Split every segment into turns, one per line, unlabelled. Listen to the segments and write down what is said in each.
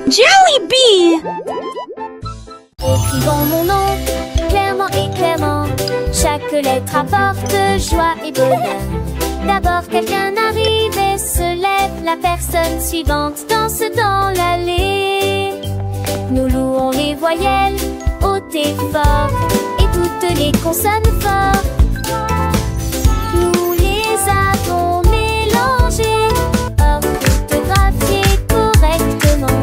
Jollibee!
Écrivons mon nom, clairement et clairement. Chaque lettre apporte joie et bonheur. D'abord quelqu'un arrive et se lève. La personne suivante danse dans l'allée. Nous louons les voyelles hautes et fortes et toutes les consonnes fortes. Nous les avons mélangées, orthographiées correctement.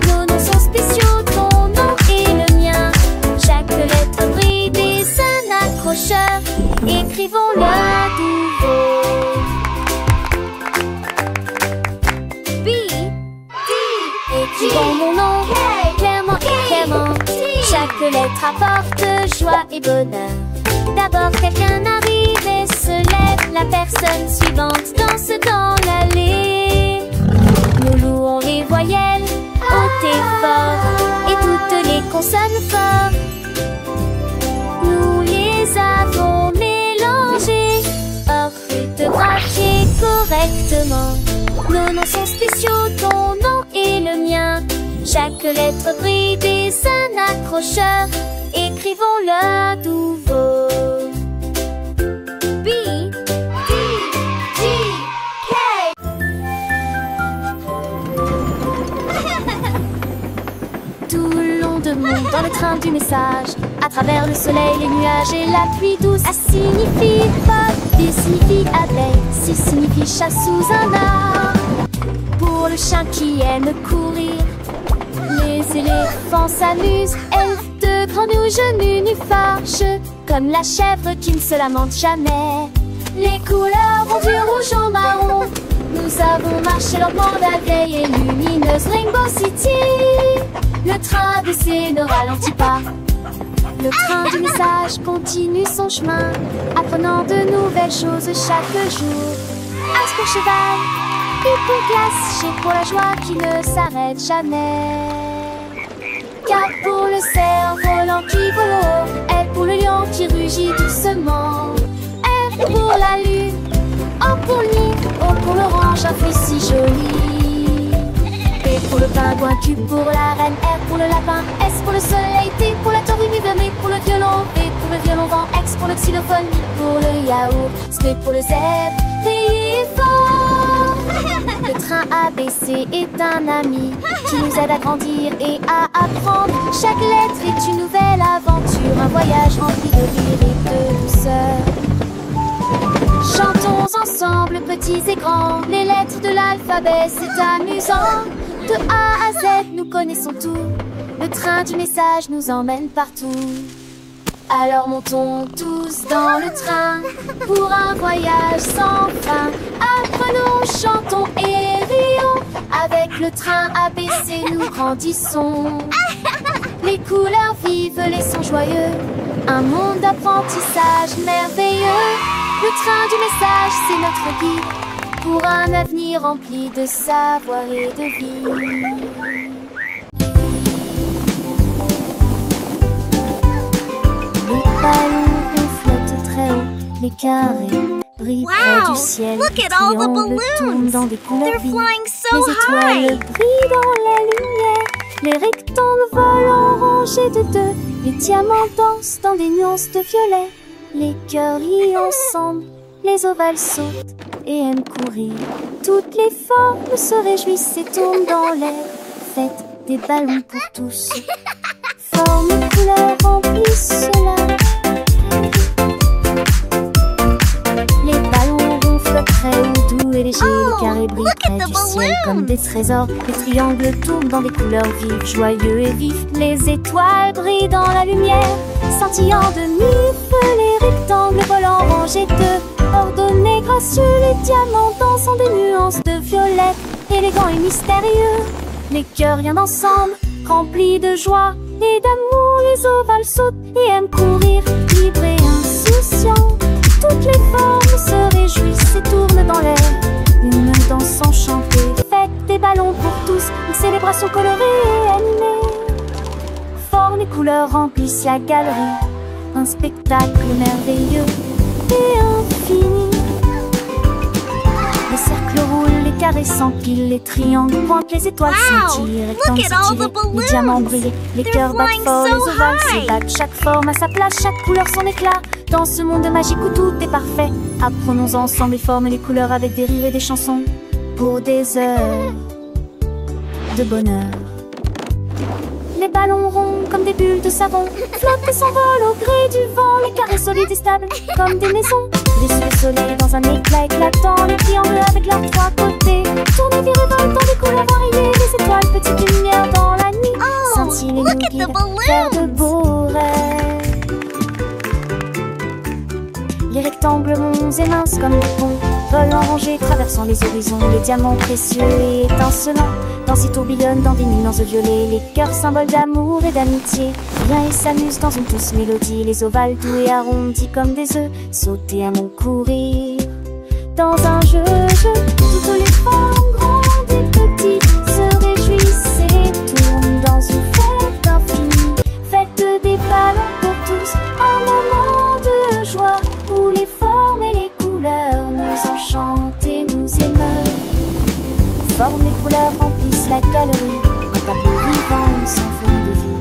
Nos noms sont spéciaux, ton nom et le mien. Chaque lettre brille des un accrocheur. Écrivons-le à nouveau. B, D. Écrivons mon nom, clairement et clairement. Chaque lettre apporte joie et bonheur. D'abord quelqu'un arrive et se lève. La personne suivante danse dans l'allée. Nous louons les voyelles hautes et fortes et toutes les consonnes fortes. Nous les avons mélangées, orthographiées correctement. Nos noms sont spéciaux, ton nom et le mien. Chaque lettre brille des un accrocheur. Écrivons-le à nouveau. B, D, G, K. Tout le long de monde dans le train du message. À travers le soleil, les nuages et la pluie douce. A signifie pas, B signifie abeille, C signifie chat sous un arbre. Pour le chien qui aime courir, les éléphants s'amusent. Elfe de grands genoux nus fâcheux, comme la chèvre qui ne se lamente jamais. Les couleurs vont du rouge au marron. Nous avons marché lentement la vieille et lumineuse Rainbow City. Le train ABC ne ralentit pas. Le train du message continue son chemin, apprenant de nouvelles choses chaque jour. As pour cheval, U pour glace, G pour la joie qui ne s'arrête jamais. K pour le cerf-volant qui vole haut, L pour le lion qui rugit doucement. R pour la lune, O pour le nid, O pour l'orange, un fruit si joli. P pour le pingouin, Q pour la reine, R pour le lapin, S pour le soleil, T pour la tortue, Mi pour le violon, V pour le violon vent, X pour le xylophone, I pour le yaourt, S pour le zèbre, T fort. Le train ABC est un ami qui nous aide à grandir et à apprendre. Chaque lettre est une nouvelle aventure, un voyage rempli de rire et de douceur. Chantons ensemble, petits et grands, les lettres de l'alphabet, c'est amusant. De A à Z, nous connaissons tout. Le train du message nous emmène partout. Alors montons tous dans le train pour un voyage sans fin. Apprenons, chantons et rions. Avec le train ABC, nous grandissons. Les couleurs vives, les sons joyeux. Un monde d'apprentissage merveilleux. Le train du message, c'est notre guide pour un avenir rempli de savoir et de vie. Les ballons flottent très haut, les carrés brillent près du ciel.
Look at all the
Triangles tournent
balloons!
dans des couleurs
They're
vives.
flying so
Les étoiles
high!
brillent dans la lumière. Les rectangles volent en rangées de deux. Les diamants dansent dans des nuances de violet. Les cœurs rient ensemble, les ovales sautent et aiment courir. Toutes les formes se réjouissent et tournent dans l'air. Faites des ballons pour tous. Formes, couleurs remplissent cela. Les ballons ronflent très haut, doux et légers. Les carrés brillent
look at
près
the
du ciel
balloons.
comme des trésors. Les triangles tournent dans des couleurs vives, joyeux et vifs. Les étoiles brillent dans la lumière, scintillant de mille feux. Les rectangles volent en rangées de ordonnés, gracieux. Les diamants dansent en des nuances de violet, élégants et mystérieux. Les cœurs rien ensemble, remplis de joie et d'amour. Les ovales sautent et aiment courir, libres et insouciants. Toutes les formes se réjouissent et tournent dans l'air. Une danse enchantée, faites des ballons pour tous. Une célébration colorée et animée. Formes et couleurs remplissent la galerie. Un spectacle merveilleux et infini. Les cercles roulent, les les carrés s'empilent, les triangles pointent, les étoiles scintillent, les rectangles s'étirent, les diamants brillent, les cœurs battent fort, les ovales s'ébattent. Chaque forme a sa place, chaque couleur son éclat. Dans ce monde magique où tout est parfait, apprenons ensemble les formes et les couleurs avec des rires et des chansons pour des heures de bonheur. Les ballons ronds comme des bulles de savon flottent et s'envolent au gré du vent. Les carrés solides et stables comme des maisons. Les sous le soleil dans un éclat éclatant. Les triangles avec leurs trois côtés tournent et virevoltent dans des couleurs variées. Les étoiles, petites lumières dans la nuit, scintillent et nous guident vers de beaux rêves. Les rectangles ronds et minces comme des ponts volent en rangée, traversant les horizons. Les diamants précieux et étincelants dansent et tourbillonnent dans des nuances violets. Les cœurs symboles d'amour et d'amitié viennent et s'amusent dans une douce mélodie. Les ovales doux et arrondis comme des œufs sauter à mon courir dans un jeu. Toutes les formes grandes et petites se réjouissent et tournent dans une fête infinie. Fête des ballons pour tous, un moment de joie où les formes et les couleurs nous enchantent et nous émeuvent. Formes et couleurs remplissent la galerie, un tableau vivant sans fond de vie.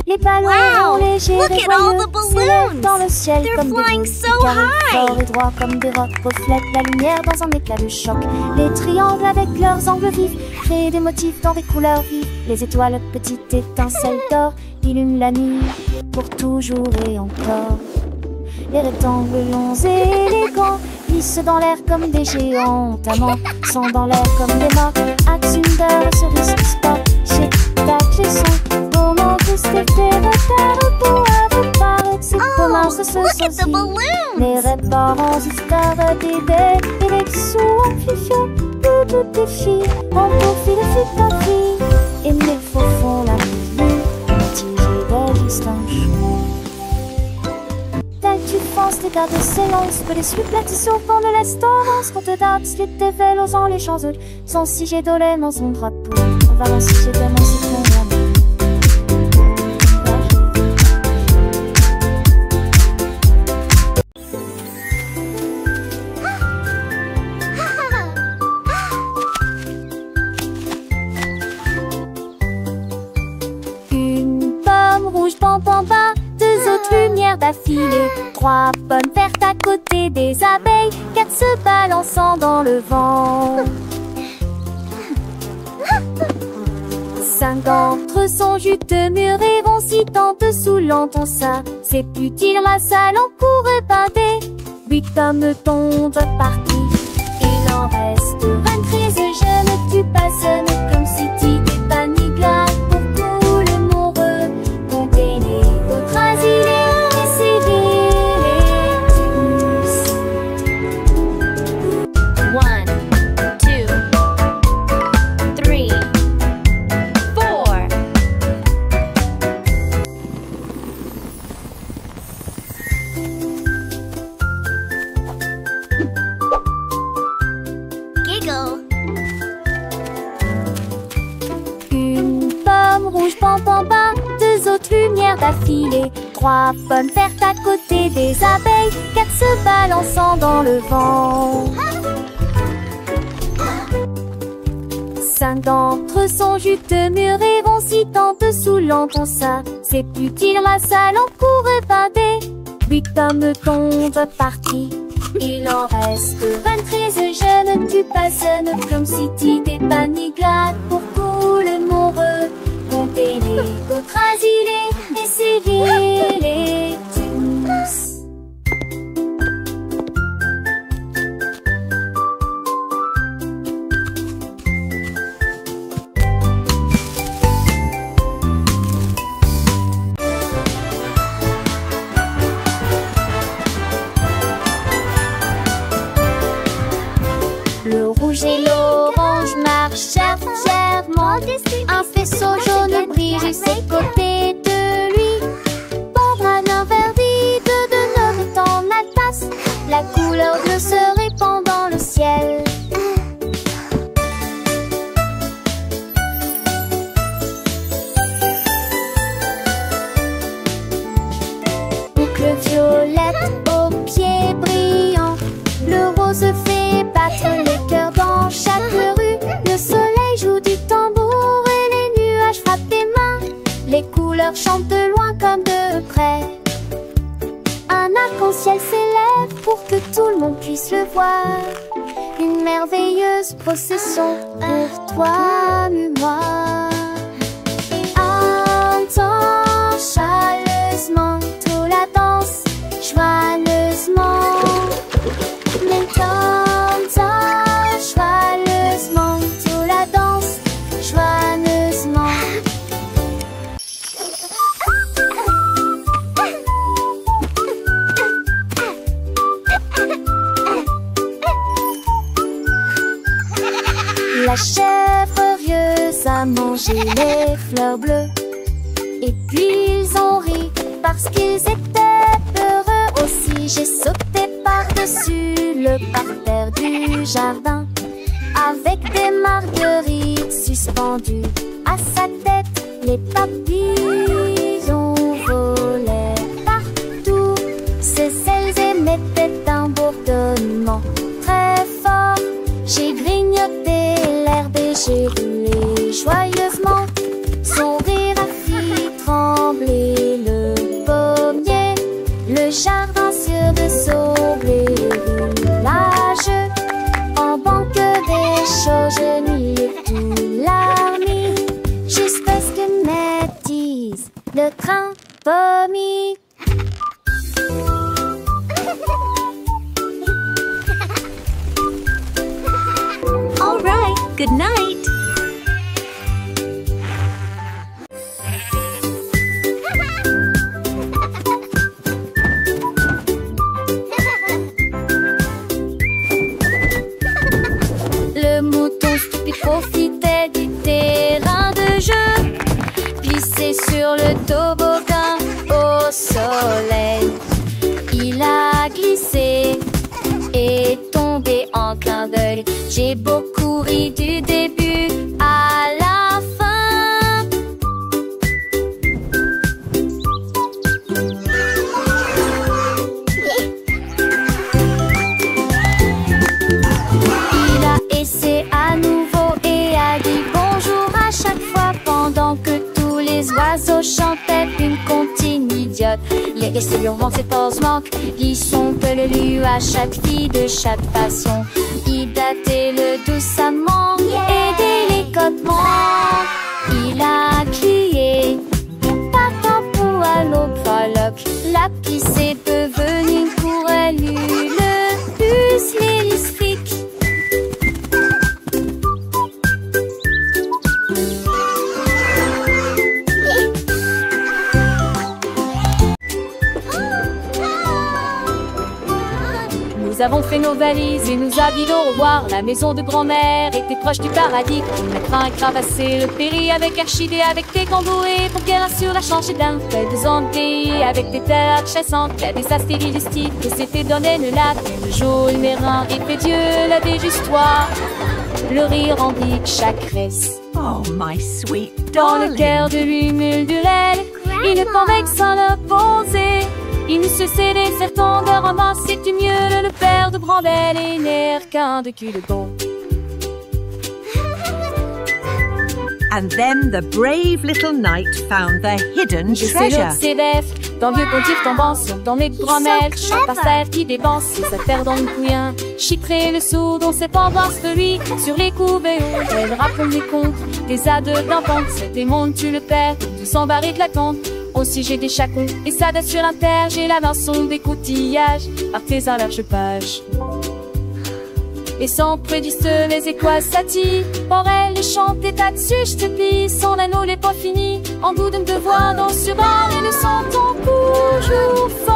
Les ballons légers et joyeux s'élèvent dans le ciel comme des boules. Les carrés forts et droits comme des rocs reflètent la lumière dans un éclat de choc. Les triangles avec leurs angles vifs créent des motifs dans des couleurs vives. Les étoiles, petites étincelles d'or, illuminent la nuit pour toujours et encore. Les rectangles longs et élégants glissent dans l'air comme des géants amants, sont dans l'air comme des mâts. Axunder, cerise, sport, chez tac, j'ai son moment tous tes terres pour avec paraître c'est commun, ce sosie. Les réparants, histoires d'idées, et les sous en fifio, tout tes filles, en profil de ta vie. Et mes faux font la vie, tigé de distance. Tu penses les gardes s'élancent, que les supplètes au fond de l'estorance. Qu'on te date, les tévèles osant les champs sans si j'ai dolé dans son drapeau. On va lancer chez tellement c'est ton amour. Une pomme rouge, pam pam pam, deux autres lumières d'affilée. 3 pommes vertes à côté des abeilles, 4 se balançant dans le vent. 5 d'entre eux sont juteux, mûrs et vont si tant dessous l'entend ça. C'est plus-il ma salle en cours épinté. 8 pommes tombent parties, il en reste 23. Je ne tue pas, ce n'est comme si tu t'es pas ni glace. Pour tout le monde, comptez les autres asilés. D'affilée, 3 pommes vertes à côté des abeilles, 4 se balançant dans le vent. 5 d'entre eux sont juteux, mûrs et vont si tant dessous l'entend ça. C'est plus-il ma salle en cours épinté. 8 pommes tombent parties, il en reste 23. Je ne tue pas, ce n'est comme si tu t'es pas ni glade. Pour tout le monde, comptez les autres asilés. Essayez-les tous. Le rouge et l'orange marchèrent fièrement. Un faisceau jaune brille de ses côtés de lui. Pambrane vert-vide de notre temps n'alpasse. La couleur bleue se répand dans le ciel. Boucle violette aux pieds brillants. Le rose fait battre les cœurs fleurs chantent de loin comme de près. Un arc-en-ciel s'élève pour que tout le monde puisse le voir. Une merveilleuse procession pour toi et moi. Entends chaleureusement toute la danse, joyeusement. Maintenant, joyeusement toute la danse, joyeusement. La chèvre heureuse a mangé les fleurs bleues. Et puis ils ont ri parce qu'ils étaient heureux aussi. J'ai sauté par-dessus le parterre du jardin avec des marguerites suspendues à sa tête. Les papillons volaient partout. Ces ailes émettaient un bourdonnement très fort. J'ai grignoté l'herbe et j'ai roulé joyeusement. Son rire a fait trembler le pommier. Le jardin sur de sauver village. En banque des choses, je nuis tout l'armée. Jusqu'à ce que médise le train pommier.
All right, good night.
Le mouton stupide profitait du terrain de jeu, glissé sur le toboggan au soleil. Il a glissé et tombé en clin d'œil. J'ai beaucoup ri du début à la fin. Il a essayé à nouveau et a dit bonjour à chaque fois pendant que tous les oiseaux chantaient une comptine idiote. Il est resté hurlant ses pauses manquent, ils sont peu le lu à chaque fille de chaque façon. Il datait le doucement et délicatement. Il a crié, partant pour à l'aube faloc. La pisse est devenue pour elle le plus lyrique.
Nous avons fait nos valises et nous avions au revoir. La maison de grand-mère était proche du paradis. Le train cravassé, le péri avec Archidée, avec des camboués pour qu'elle assure la changée d'un fait de zandé, avec des terres chassantes, il y a des astéries du style et s'était donné le lac. Le jour, les reins et fait Dieu la déjustoire. Le rire remplit chaque reste.
Oh, my sweet
Dans le
darling.
cœur de l'humule du lait, il est convexe sans le poser. Il ne se cédait certains de ramasser du mieux. Le père de Brandel et l'air qu'un de cul de bon.
And then the brave little knight found the hidden
Je sais
treasure.
l'autre s'évève, dans le vieux pontif tombant sur dans les grand-mères. Chante par terre qui dépense ses affaires dans le couillin. Chiffrer le sourd dont c'est pas voir ce lui sur les couvées. Elle raconte des contes, des ades d'enfants. Cet monde tu le perds, tout s'embarrer de la compte. Aussi j'ai des chacons et ça date sur l'inter. J'ai la maçon des coutillages, artisan large page. Et sans prédiste les étoiles s'attirent. Pour elle, les chanter là-dessus, je te plie. Son anneau n'est pas fini. En goût de me devoir dans ce bar et le sentant toujours fond.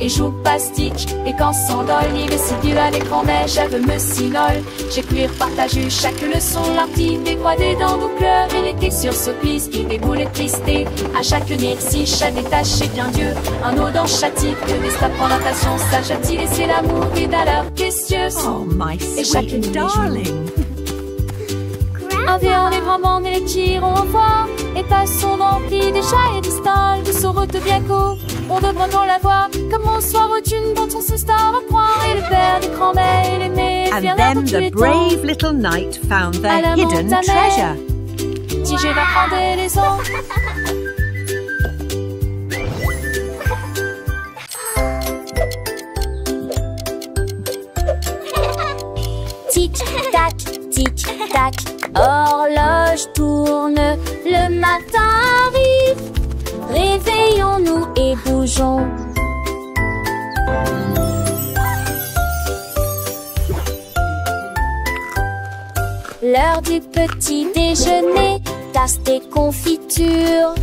Et joue pastique, et quand s'endole, il est si dur à l'écran, mais j'avais me sinole. J'ai pu partager chaque leçon, l'artiste dégradé dans nos pleurs. Il était sur ce piste, il déboule tristé. À chaque merci, chaque détaché bien Dieu. Un eau dans chaque type, de l'estat prend la passion, ça j'attire et c'est l'amour et d'ailleurs questionneuse.
Oh, my
chaque
sweet
nuit,
darling.
Un vieux les grands et les tirons au revoir. Et passons remplis des chats et des stalles de son route bien court. On devrait vraiment la voir comme on soit rotune dont on se star à croire. Et le père des grands-mères et l'aimé
And
viendra dans
then
tous
the
les temps.
brave little knight found the
À la
hidden
montagne.
treasure.
petit, je vais prendre les autres. Tic-tac, tic-tac, horloge tourne, le matin arrive. Réveillons-nous et bougeons. L'heure du petit déjeuner, tasse des confitures.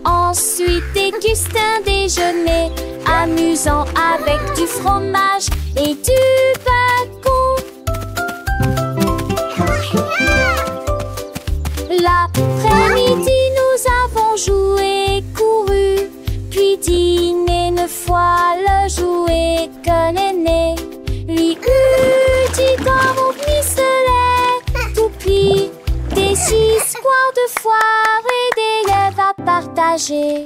Ensuite déguste un déjeuner amusant avec du fromage et du bacon. L'après-midi, nous avons joué, couru, puis dîné 9 fois le jouet que l'aîné lui eut dit comme au pistolet. Toupie, des histoires de foire et des rêves à partager.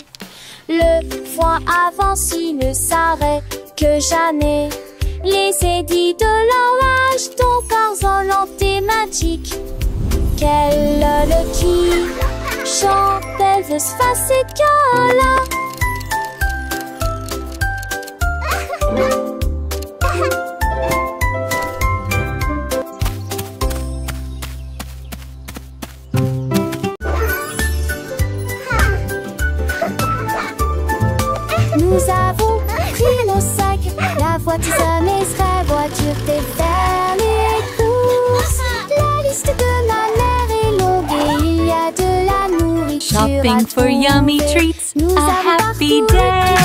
Le foin avance, il ne s'arrête que jamais. Les édits de l'orage dont Tarzan l'anthématique. Quelle le qui chante Elvis face et Carla. Nous avons pris nos sacs, la voiture serait voiture des vers les courses. La liste de ma mère est longue et il y a de la nourriture.
Shopping for yummy treats, a happy day.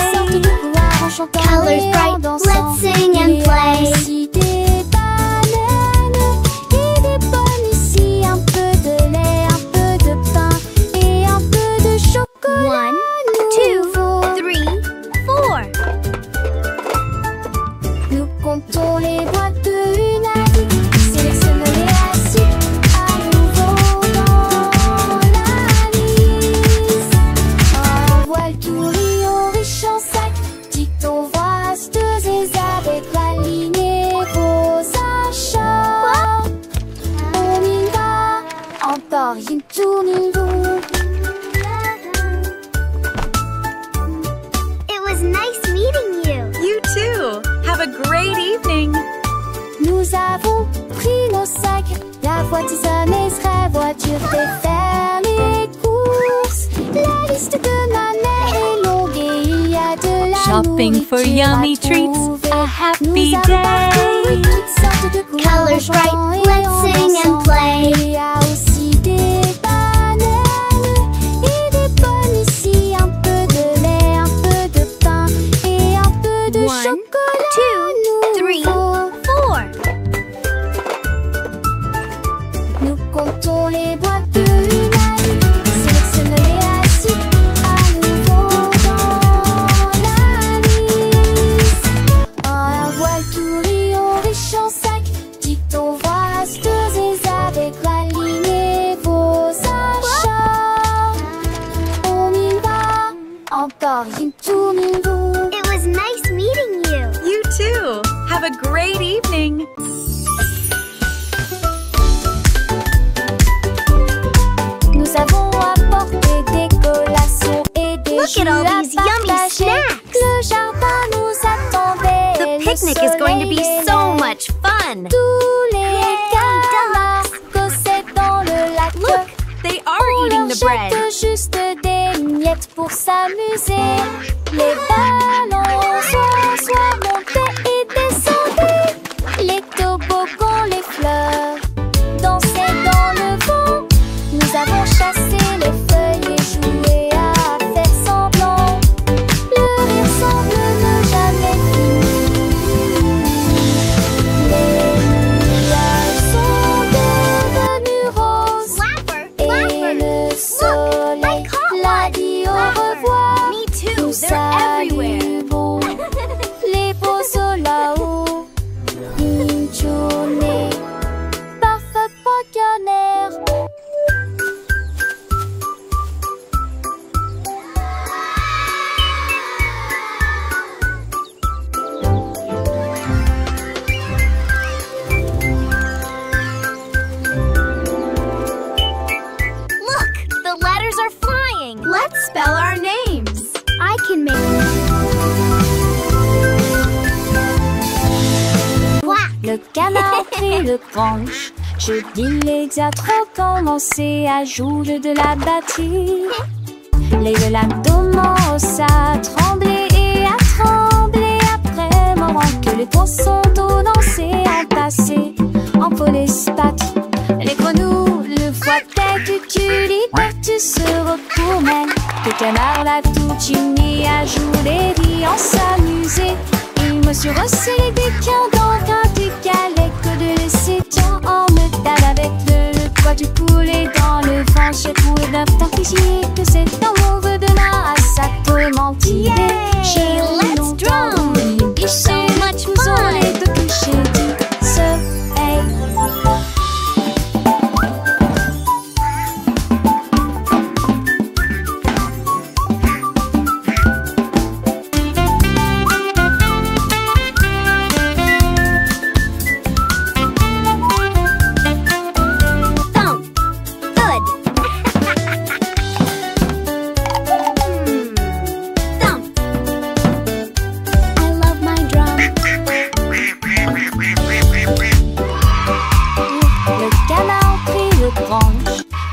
Colors bright, let's sing and play.
Des bananes et des pommes ici, un peu de lait, un peu de pain et un peu de chocolat.
1, 2, 3, 4.
Nous comptons les boîtes de une à une, sélectionnons-les assis à nouveau dans la liste. Envoie tout riz riche en sac, dicton vasteuse et avec aligner vos achats. On y va, encore une tournure.
It was nice meeting you.
You too. Have a great evening.
Nous avons pris nos sacs, la voiture serait voiture des faire les courses. La liste de ma mère est longue et il y a de la
Shopping for
nourriture
yummy
à
treats,
trouver.
a happy
Nous avons parcouru
day.
toutes sortes de couleurs
Colors bright,
en jouant et
let's
en
sing and
dansant.
play.
Il y a aussi des bananes et des pommes ici, un peu de lait, un peu de pain et un peu de
1,
chocolat.
2, 3,
nouveau.
4.
Nous comptons les boîtes de une à une, sélectionnons-les assis à nouveau dans la liste. Un voile tout riche en sac, dicton vasteuse et avec aligner vos achats. On y va, encore une tournure.
It was nice meeting you.
You too. Have a great evening.
Nous avons apporté des collations et des
Look at all
jus à
these yummy
partager.
snacks.
Le jardin nous attendait.
The
Le
picnic is going to be
soleil
so
aimait.
much fun.
Tous les camarades cossaient dans le lac.
Look, they are
On
eating
leur
the bread.
jette juste des miettes pour s'amuser. Les ballons soit montaient et descendaient. Les toboggans, les fleurs dansaient dans le vent. Nous avons chassé les feuilles et joué à faire semblant. Le rire semble ne jamais finir. Les nuages sont devenus roses
Flapper,
et
flapper.
le soleil
caught
l'a
one.
dit au revoir.
Me too.
Nous
They're everywhere. canard prit le branche. Je dis les diatres commencer à jouer de la batterie. Les l'abdos commencent à trembler et à trembler après moment que les poissons d'eau danser en passé en police patrie. Les grenouilles, le foie tête, tu liberté se recours même. Le canard l'a tout uni à jouer et en s'amuser. Il me suis resserré des quins dans un décalé que de laisser tiens en me tape avec le poids du poulet dans le vent. J'ai trouvé d'un fichier que c'est un mauvais de là à ça peut mentir.
Yay! Let's drum! It's so much fun!
Et de coucher du soleil.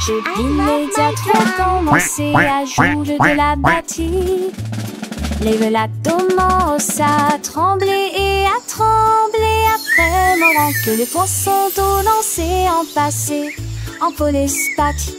Je dis les diatres commencer à jouer de la batterie. Les velatos commencent à trembler et à trembler après moment que les poissons d'eau danser en passé en police patrie.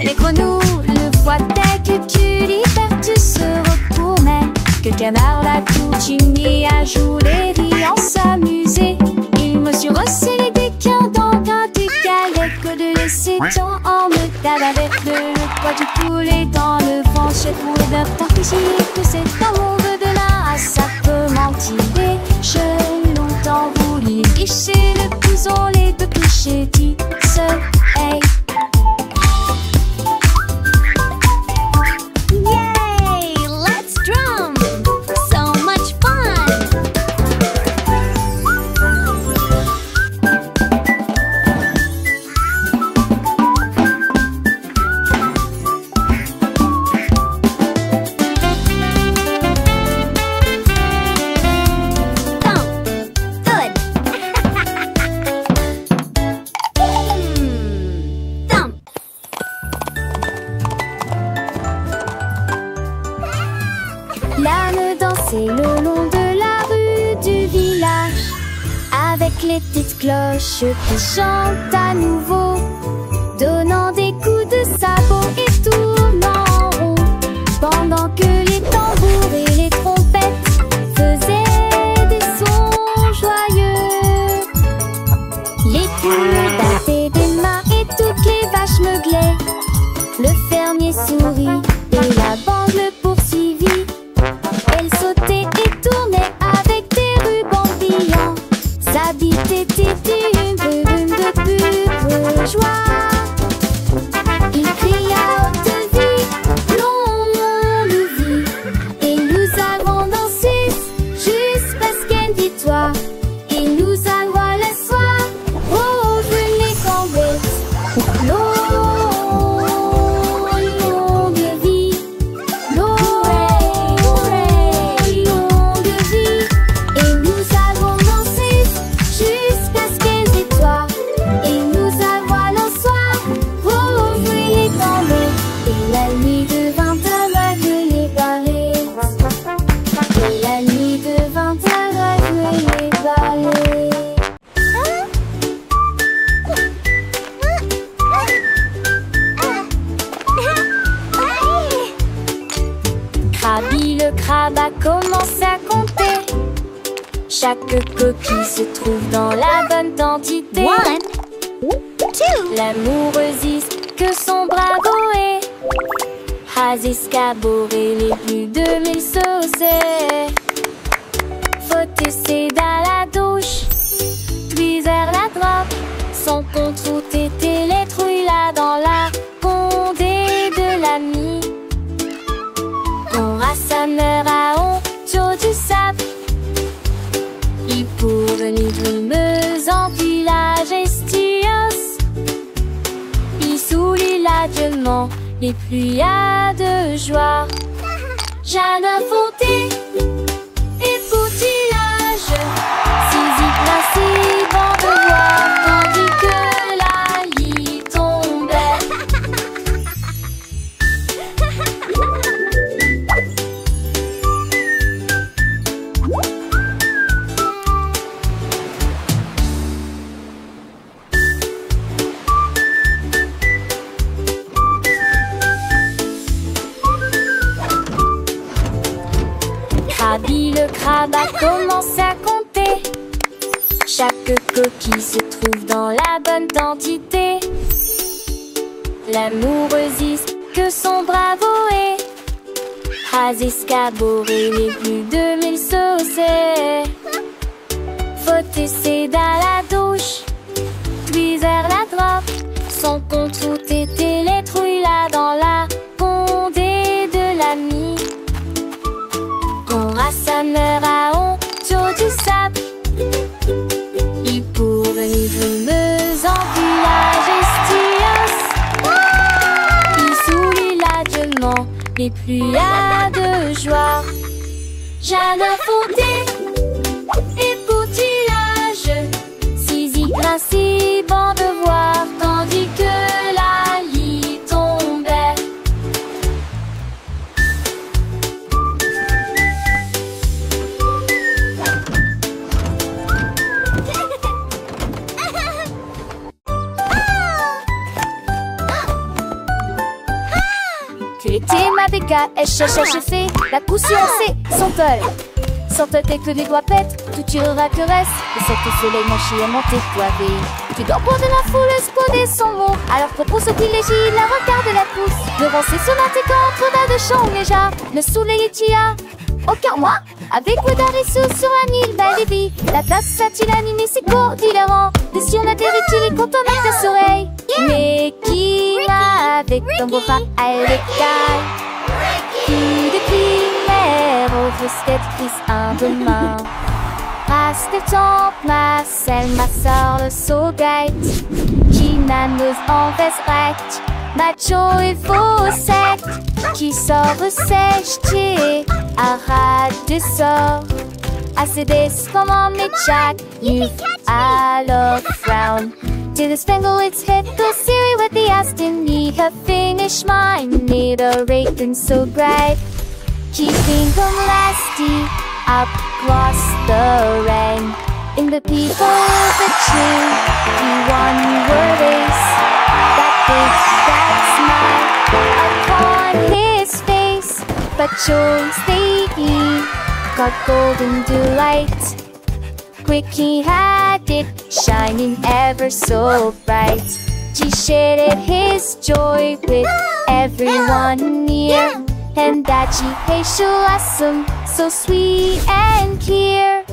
Les grenouilles, le foie tête, tu liberté se recours même que le canard l'a tout uni à jouer et en s'amuser. Il me suis resserré des quins dans un décalé que de laisser tant en me tape avec le poids du poulet dans le vent. J'ai trouvé d'un temps que c'est un mauvais de là à ça peut mentir. J'ai longtemps voulu licher le couson, les deux toucher du soleil.
Yay! Let's drum! So much fun!
L'âne dansait le long de la rue du village avec les petites cloches qui chantent à nouveau, donnant des coups de sabot et tournant en rond, pendant que les tambours et les trompettes faisaient des sons joyeux. Les poules battaient des mains et toutes les vaches meuglaient. Le fermier sourit et la bande le poursuivit. Elle sautait et tournait avec des rubans brillants. Sa bite était une brume de pure joie. Il cria haute vie, long de vie, et nous avons dansé jusqu'à ce qu'elle dit toi. Et nous allons le soir, oh, je les cambette. Longue vie, longue vie, et nous avons dansé jusqu'à ce qu'elle dit toi. Et nous allons le soir, oh, je les cambette. Et la nuit devint aveugle les balais. Et la nuit devint aveugle les balais. Krabi le crabe a commencé à compter chaque coquille se trouve dans la bonne quantité.
1, 2,
L'amoureuse que son bravo est has escaboré les plus de 1000 saucés. Faut essayer dans la douche, puis elle la drogue. Son contre était les trouilles là dans la condée de l'ami. On rassembleur à honte du sable. Il pour venir brumeuse en village estios. Il soulit l'adieuement et pluies de joie. Jeanne Fonté et poutillage, saisit principe en là-bas commence à compter. Chaque coquille se trouve dans la bonne quantité. L'amoureuse dit que son bravo est has escaboré les plus de 1000 saucés. Faut essayer dans la douche, puis vers la droite. Son compte tout était les trouilles là dans la condée de l'ami. Quand Rassa meurt à honte sur du sable, il pourrit fumeuse en village estios. Il sourit largement les pluies de joie. Jeanne a fondé et poutillage, Zizi principe en devoir, tandis que la lit tombait.
Que l'été ma béca, elle cherche à chauffer, la poussière c'est son tol. Sans te que les doigts pètent, tout tu auras que reste. Et cet soleil manché à monter poivé. Tu dors pour de la foule, exploder son mot. Alors propose au privilégie, la regarde la pousse. Devant ses sonates contre la de chant déjà. Le soleil est tia. Aucun moi, avec Ouedarisou sur la Nile, belle vie. La place a-t-il animé ses cours différents. Et si on a des rituels quand on a ta oreilles. Mais qui va avec ton beau frère à l'écaille? Qui de primaire au fusquette prise un demain. Race de temple, ma selle, ma soeur, le saugate. Qui n'annonce en veste macho et faux sec. Qui sort sèche, arrête de sort. Assez des comment mais Jack, you alors frown. To the spangle its hit the Siri with the Aston. Need her finish mine, need a rake and so bright. Keeping them lasty up across the rain. In the people of the tree, he one word is that big, that smile upon his face. But Jones they got golden delight. Quick he had it, shining ever so bright. He shared his joy with everyone near. And that she hates awesome, so sweet and clear.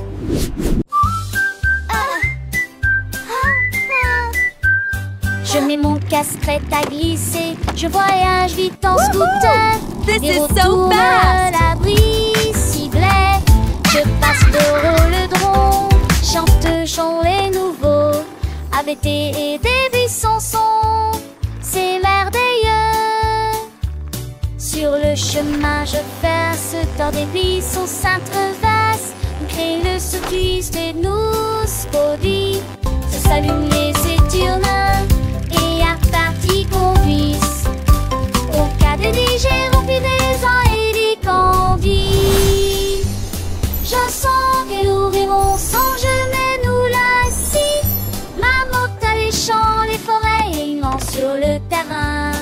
Je mets mon casque prêt à glisser. Je voyage vite en scooter.
This
Des
is
retours
so fast.
à l'abri ciblé. Je passe le rhododendron, chante chant les nouveaux. Avec et des buissons sont, c'est merveilleux. Sur le chemin je perce dans des buissons s'intrevasent. Crée le circuit et nous spodie. Se s'allument les éturnins et à partie qu'on puisse. Au cas de DJ rempli des ans et des candis. Je sens que nous rêvons sans jamais nous lasser. Ma moto à les champs, les forêts et immense sur le terrain.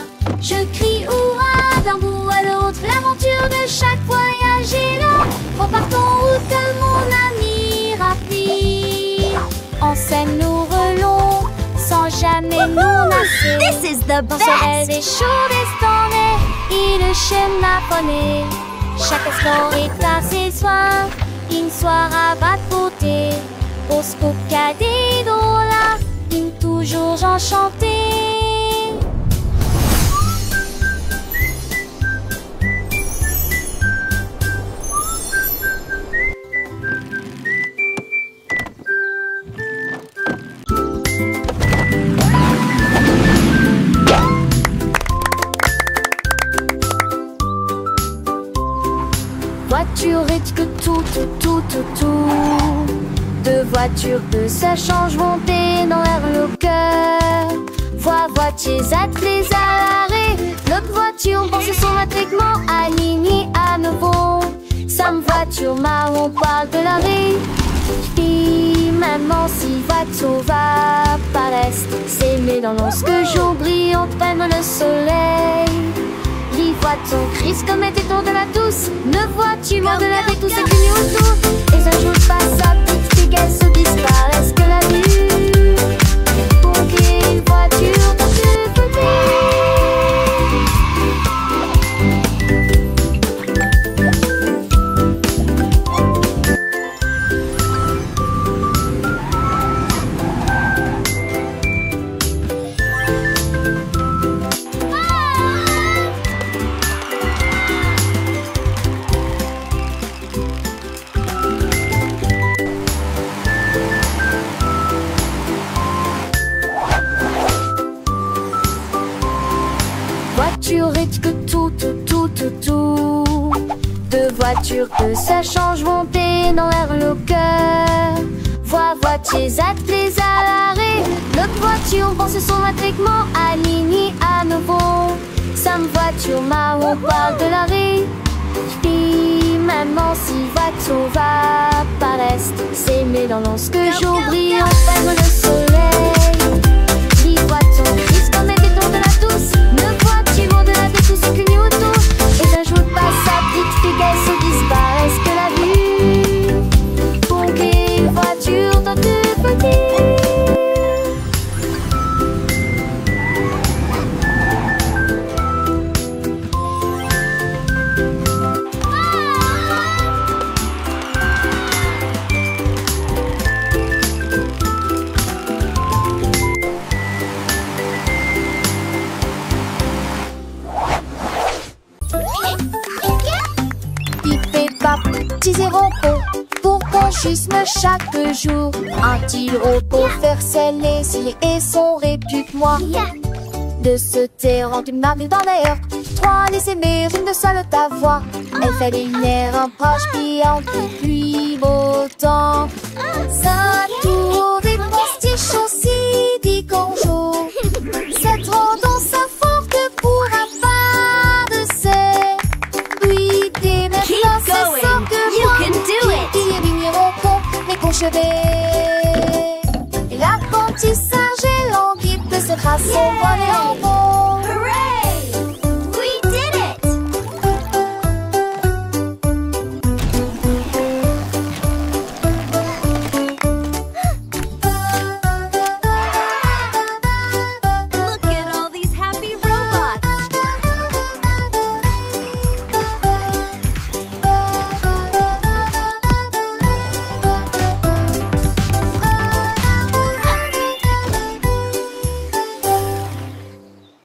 Je crie hurrah d'un bout à l'autre, l'aventure de chaque voyage est là. Repartons route mon ami rapide. En scène nous relons sans jamais nous lasser.
This is the
Dans soleil
best.
des chauds destonnés et le schéma poney. Chaque sport est à ses soins, une soirée à bas de beauté. Au scoop cadet là, une toujours enchantée.
Voiture et que tout. Deux voitures que ça change monter dans l'air le cœur. Voitiers attelés à l'arrêt. Notre voiture pense son intégrement aligné à nouveau. Sam voiture marron parle de l'arrêt. Puis maman si voiture va paraître. S'aimer dans l'once que jour brille, on prenne le soleil. Les voitures
ton Chris comme était-on de la douce. Ne vois-tu moins de la vie tout ce qui nous autour. Et un jour passe sa petite fille qu'elle se disparaisse que la vue. Pour qu'une voiture dans le côté. Voiture et que tout. Deux voitures que ça change monter dans l'air le cœur. Voitures attelées à l'arrêt. L'autre voiture pense son matriquement aligné à nouveau. Sam voiture marron parle de l'arrêt. Puis maman si voiture va paraître. C'est mais dans lorsque jour brille enfin le soleil. Dis-moi ton Christ comme était-on de la douce. Ne vois-tu moins de la vie tout ce que nous autour. Et un jour passe sa petite fille qu'elle se disparaisse que la vue. Pour qu'une voiture dans deux petits. Petits et repos pour conchisme chaque jour. Un-t-il repos faire ses laisiers et son répupe-moi de se taire en une marque dans l'air. Trois les aimer, une de seule ta voix. Elle fait des nerfs un proche pliant depuis beau temps. Sa tour des postiches aussi dit qu'on joue. C'est trop dans sa forte pour un pas de ses. Oui, des maintenant c'est ça que moi. Il est vigneron con, mais conchevé. Et l'apprentissage est languide de ses races au bonnet.